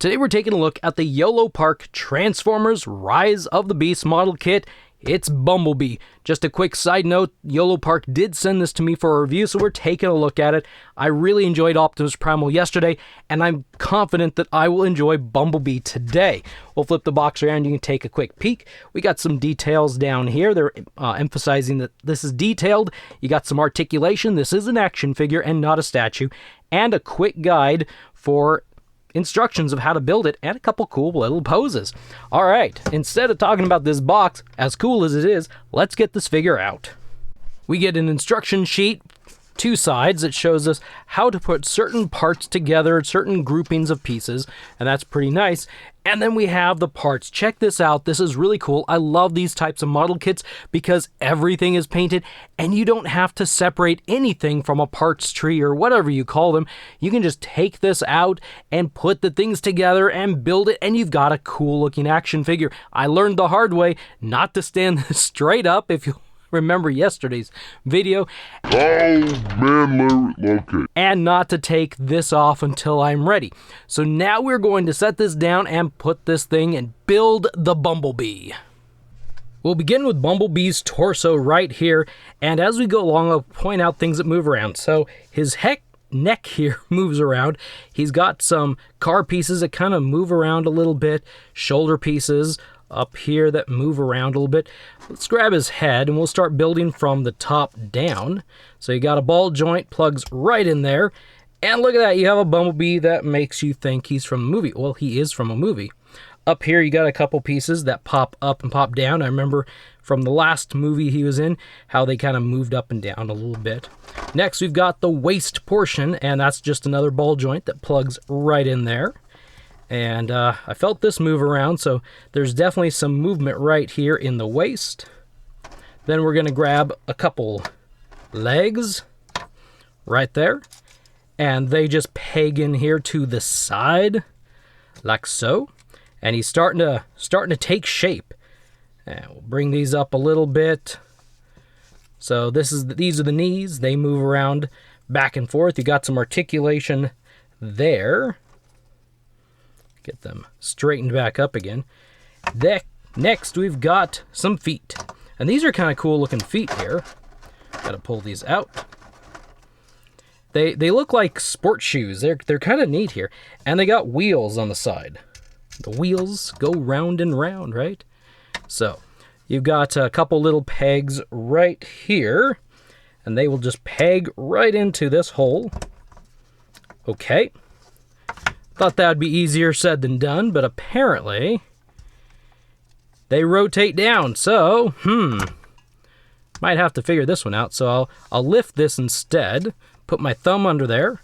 Today we're taking a look at the Yolopark Transformers Rise of the Beasts model kit. It's Bumblebee. Just a quick side note, Yolopark did send this to me for a review, so we're taking a look at it. I really enjoyed Optimus Primal yesterday, and I'm confident that I will enjoy Bumblebee today. We'll flip the box around, you can take a quick peek. We got some details down here. They're emphasizing that this is detailed. You got some articulation. This is an action figure and not a statue. And a quick guide for instructions of how to build it, and a couple cool little poses. Alright, instead of talking about this box, as cool as it is, let's get this figure out. We get an instruction sheet, two sides, that shows us how to put certain parts together, certain groupings of pieces, and that's pretty nice. And then we have the parts. Check this out. This is really cool. I love these types of model kits because everything is painted and you don't have to separate anything from a parts tree or whatever you call them. You can just take this out and put the things together and build it, and you've got a cool looking action figure. I learned the hard way not to stand this straight up, if you remember yesterday's video. And not to take this off until I'm ready. So now we're going to set this down and put this thing and build the Bumblebee. We'll begin with Bumblebee's torso right here, and as we go along, I'll point out things that move around. So his neck here moves around. He's got some car pieces that kind of move around a little bit, shoulder pieces up here that move around a little bit. Let's grab his head and we'll start building from the top down. So you got a ball joint, plugs right in there, and look at that, you have a Bumblebee that makes you think he's from a movie. Well, he is from a movie. Up here you got a couple pieces that pop up and pop down. I remember from the last movie he was in how they kind of moved up and down a little bit. Next we've got the waist portion, and that's just another ball joint that plugs right in there. And I felt this move around, so there's definitely some movement right here in the waist. Then we're going to grab a couple legs right there, and they just peg in here to the side like so. And he's starting to take shape. And we'll bring these up a little bit. So these are the knees. They move around back and forth. You got some articulation there. Get them straightened back up again. Next, we've got some feet. And these are kind of cool looking feet here. Gotta pull these out. They look like sport shoes. They're kind of neat here. And they got wheels on the side. The wheels go round and round, right? So, you've got a couple little pegs right here. And they will just peg right into this hole. Okay. Thought that would be easier said than done, but apparently they rotate down. So, might have to figure this one out. So I'll lift this instead, put my thumb under there,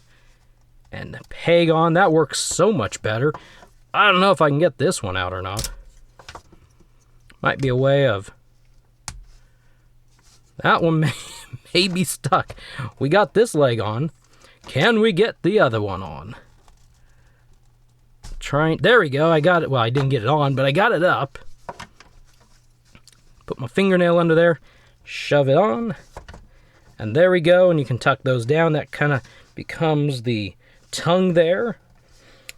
and peg on. That works so much better. I don't know if I can get this one out or not. Might be a way of... That one may be stuck. We got this leg on. Can we get the other one on? There we go, I got it. Well, I didn't get it on, but I got it up. Put my fingernail under there, shove it on, and there we go, and you can tuck those down. That kind of becomes the tongue there.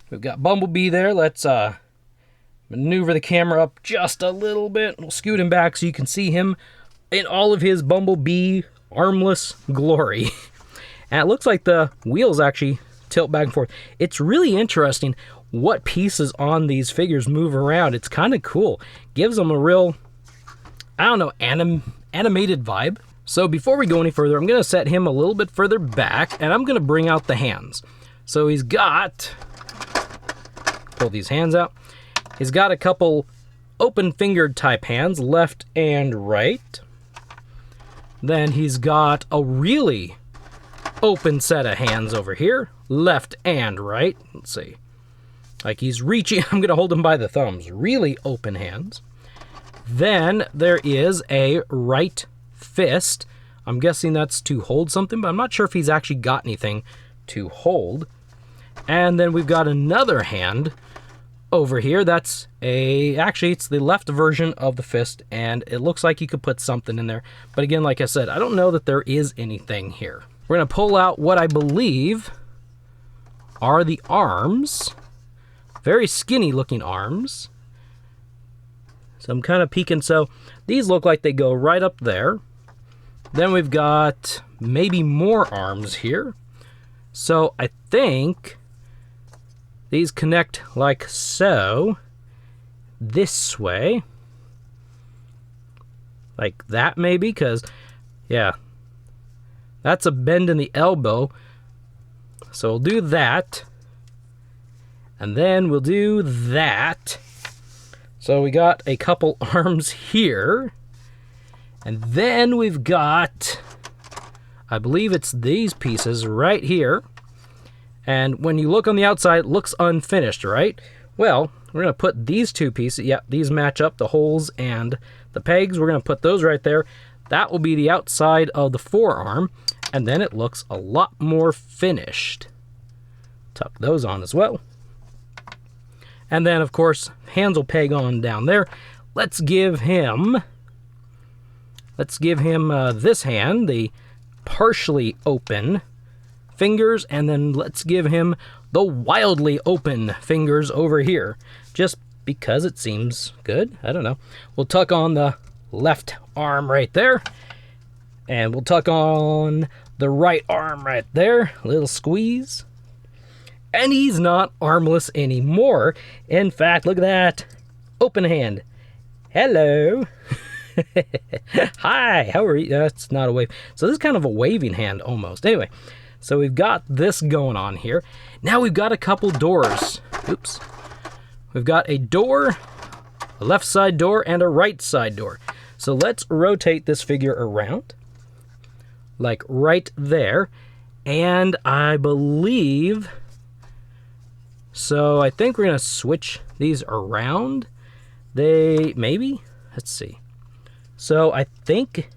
We've got Bumblebee there. Let's maneuver the camera up just a little bit. We'll scoot him back so you can see him in all of his Bumblebee armless glory. And it looks like the wheels actually tilt back and forth. It's really interesting what pieces on these figures move around. It's kind of cool. Gives them a real, I don't know, animated vibe. So before we go any further, I'm going to set him a little bit further back, and I'm going to bring out the hands. So he's got, pull these hands out. He's got a couple open-fingered type hands, left and right. Then he's got a really open set of hands over here, left and right. Let's see. Like he's reaching, I'm going to hold him by the thumbs. Really open hands. Then there is a right fist. I'm guessing that's to hold something, but I'm not sure if he's actually got anything to hold. And then we've got another hand over here. That's actually it's the left version of the fist, and it looks like you could put something in there. But again, like I said, I don't know that there is anything here. We're going to pull out what I believe are the arms very skinny looking arms. So I'm kind of peeking. So these look like they go right up there. Then we've got maybe more arms here. So I think these connect like so. This way. Like that maybe, because, yeah. That's a bend in the elbow. So we'll do that. And then we'll do that. So we got a couple arms here. And then we've got, I believe it's these pieces right here. And when you look on the outside, it looks unfinished, right? Well, we're going to put these two pieces. Yep, these match up, the holes and the pegs. We're going to put those right there. That will be the outside of the forearm. And then it looks a lot more finished. Tuck those on as well. And then, of course, hands will peg on down there. Let's give him this hand, the partially open fingers, and then let's give him the wildly open fingers over here, just because it seems good. I don't know. We'll tuck on the left arm right there, and we'll tuck on the right arm right there. A little squeeze. And he's not armless anymore. In fact, look at that. Open hand. Hello. Hi, how are you? That's not a wave. So this is kind of a waving hand almost. Anyway, so we've got this going on here. Now we've got a couple doors. Oops. We've got a door, a left side door, and a right side door. So let's rotate this figure around. Like right there. And I believe... So I think we're going to switch these around. Maybe? Let's see. So I think,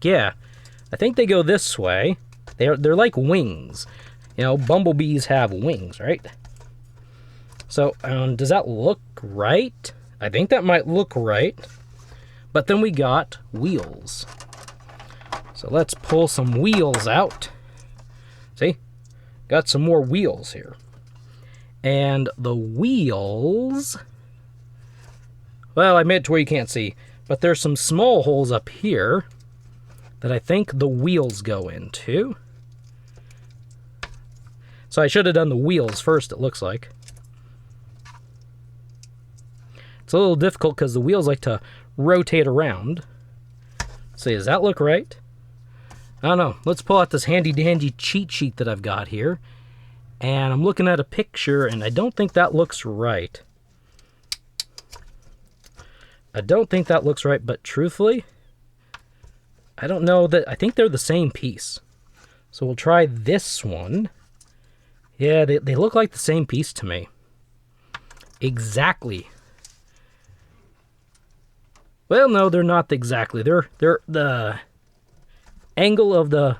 yeah. I think they go this way. They're like wings. You know, bumblebees have wings, right? So, does that look right? I think that might look right. But then we got wheels. So let's pull some wheels out. See? Got some more wheels here. And the wheels... Well, I made it to where you can't see. But there's some small holes up here that I think the wheels go into. So I should have done the wheels first, it looks like. It's a little difficult because the wheels like to rotate around. See, does that look right? I don't know. Let's pull out this handy-dandy cheat sheet that I've got here. And I'm looking at a picture, and I don't think that looks right. I don't think that looks right, but truthfully, I don't know that... I think they're the same piece. So we'll try this one. Yeah, they look like the same piece to me. Exactly. Well, no, they're not exactly. They're the... angle of the...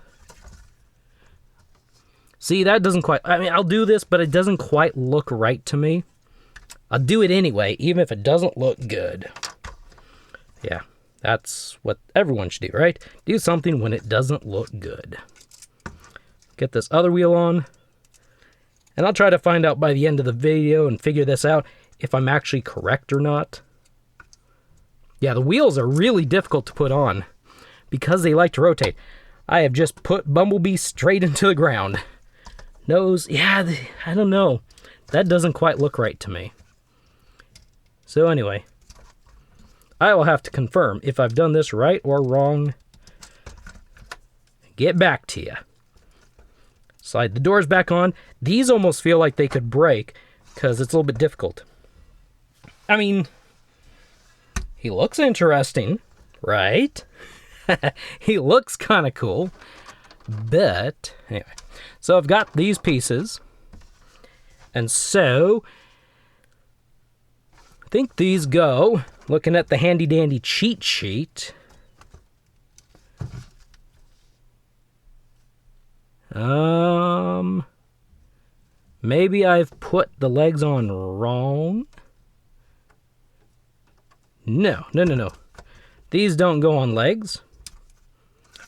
See, that doesn't quite... I mean, I'll do this, but it doesn't quite look right to me. I'll do it anyway, even if it doesn't look good. Yeah, that's what everyone should do, right? Do something when it doesn't look good. Get this other wheel on. And I'll try to find out by the end of the video and figure this out if I'm actually correct or not. Yeah, the wheels are really difficult to put on because they like to rotate. I have just put Bumblebee straight into the ground. Nose, yeah, I don't know. That doesn't quite look right to me. So anyway, I will have to confirm if I've done this right or wrong. Get back to you. Slide the doors back on. These almost feel like they could break because it's a little bit difficult. I mean, he looks interesting, right? He looks kind of cool. But, anyway. So I've got these pieces. And so, I think these go, looking at the handy-dandy cheat sheet. Maybe I've put the legs on wrong. No. These don't go on legs.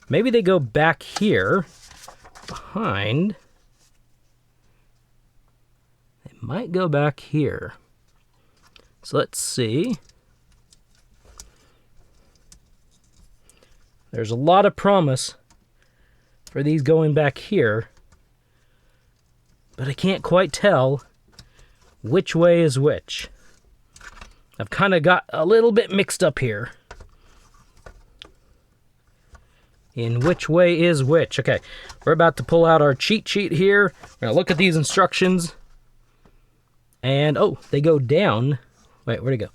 Maybe they go back here, behind. might go back here. So let's see. There's a lot of promise for these going back here, but I can't quite tell which way is which. I've kind of got a little bit mixed up here in which way is which. Okay, we're about to pull out our cheat sheet here. We're going to look at these instructions. And, oh, they go down. Wait, where'd it go?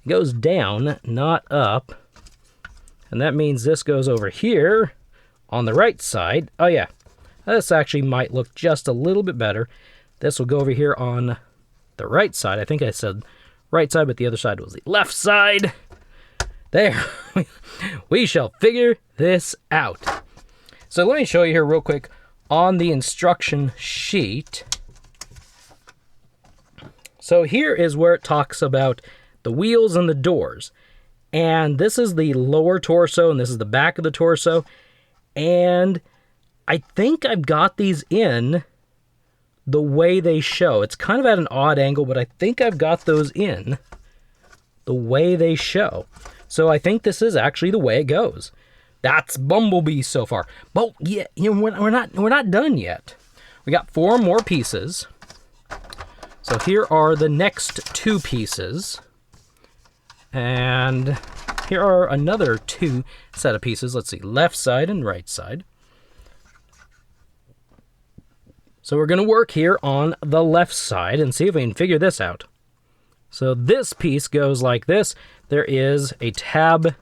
It goes down, not up. And that means this goes over here on the right side. Oh, yeah. This actually might look just a little bit better. This will go over here on the right side. I think I said right side, but the other side was the left side. There. We shall figure this out. So let me show you here real quick on the instruction sheet. So here is where it talks about the wheels and the doors. And this is the lower torso, and this is the back of the torso. And I think I've got these in the way they show. It's kind of at an odd angle, but I think I've got those in the way they show. So I think this is actually the way it goes. That's Bumblebee so far. But yeah, you know, we're not done yet. We got 4 more pieces. So here are the next 2 pieces. And here are another 2 set of pieces. Let's see, left side and right side. So we're going to work here on the left side and see if we can figure this out. So this piece goes like this. There is a tab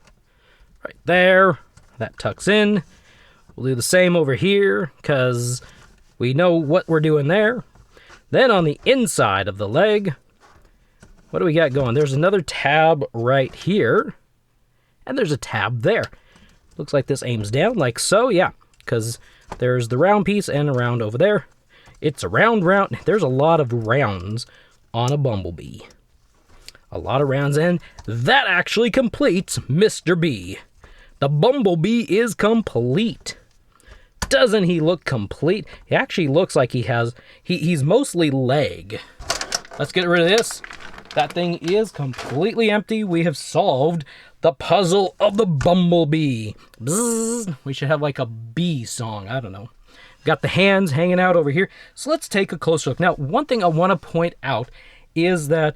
right there that tucks in. We'll do the same over here because we know what we're doing there. Then on the inside of the leg, what do we got going? There's another tab right here, and there's a tab there. Looks like this aims down like so, yeah, because there's the round piece and a round over there. It's a round. There's a lot of rounds on a Bumblebee. A lot of rounds, and that actually completes Mr. B. The Bumblebee is complete. Doesn't he look complete? He actually looks like he's mostly leg. Let's get rid of this. That thing is completely empty. We have solved the puzzle of the Bumblebee. Bzzz. We should have like a bee song. I don't know. Got the hands hanging out over here. So let's take a closer look. Now, one thing I want to point out is that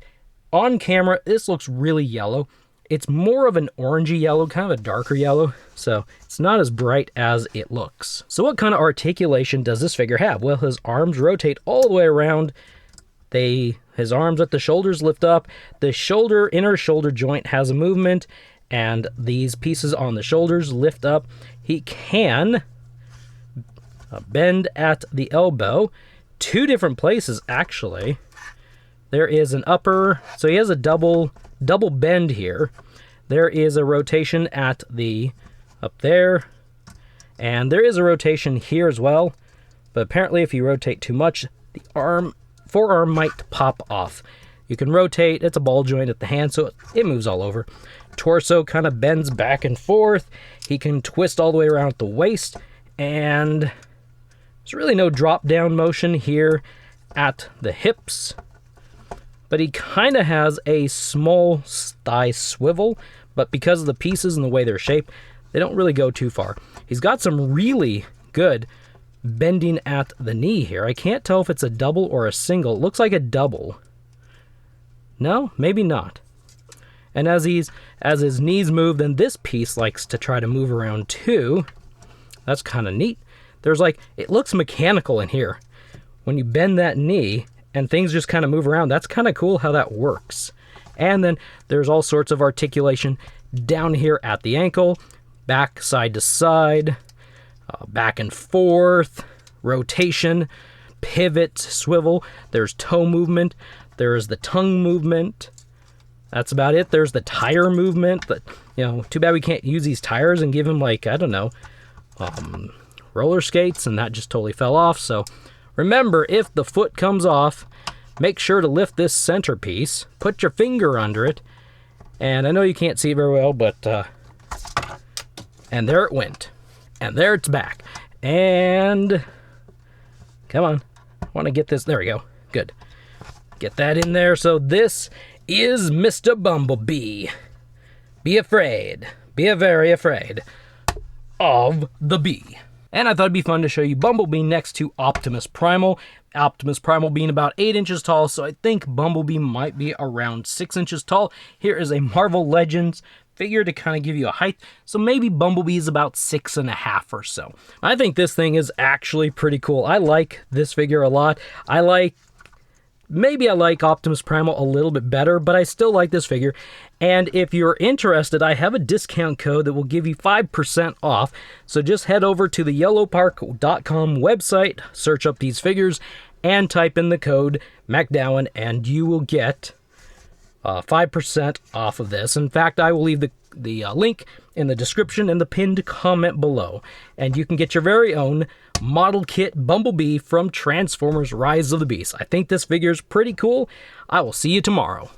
on camera, this looks really yellow. It's more of an orangey yellow, kind of a darker yellow, so it's not as bright as it looks. So what kind of articulation does this figure have? Well, his arms rotate all the way around. His arms at the shoulders lift up. The inner shoulder joint has a movement, and these pieces on the shoulders lift up. He can bend at the elbow. 2 different places, actually. There is an upper, so he has a double bend here. There is a rotation at the up there, and there is a rotation here as well. But apparently, if you rotate too much, the forearm might pop off. You can rotate; it's a ball joint at the hand, so it moves all over. Torso kind of bends back and forth. He can twist all the way around at the waist, and there's really no drop down motion here at the hips. But he kind of has a small thigh swivel, but because of the pieces and the way they're shaped, they don't really go too far. He's got some really good bending at the knee here. I can't tell if it's a double or a single. It looks like a double. No, maybe not. And as his knees move, then this piece likes to try to move around too. That's kind of neat. It looks mechanical in here. When you bend that knee, and things just kind of move around. That's kind of cool how that works. And then there's all sorts of articulation down here at the ankle, back side to side, back and forth, rotation, pivot, swivel. There's toe movement. There's the tongue movement. That's about it. There's the tire movement. But, too bad we can't use these tires and give him roller skates, and that just totally fell off. So remember, if the foot comes off, make sure to lift this centerpiece, put your finger under it, and I know you can't see very well, but, and there it went. And there it's back. And, come on, I want to get this, there we go, good. Get that in there. So this is Mr. Bumblebee. Be afraid. Be very afraid of the bee. And I thought it'd be fun to show you Bumblebee next to Optimus Primal. Optimus Primal being about 8 inches tall, so I think Bumblebee might be around 6 inches tall. Here is a Marvel Legends figure to kind of give you a height, so maybe Bumblebee is about 6.5 or so. I think this thing is actually pretty cool. I like this figure a lot. Maybe I like Optimus Primal a little bit better, but I still like this figure. And if you're interested, I have a discount code that will give you 5% off. So just head over to the Yolopark.com website, search up these figures, and type in the code MacDowin, and you will get 5% off of this. In fact, I will leave the link in the description and the pinned comment below. And you can get your very own model kit Bumblebee from Transformers Rise of the Beasts. I think this figure is pretty cool. I will see you tomorrow.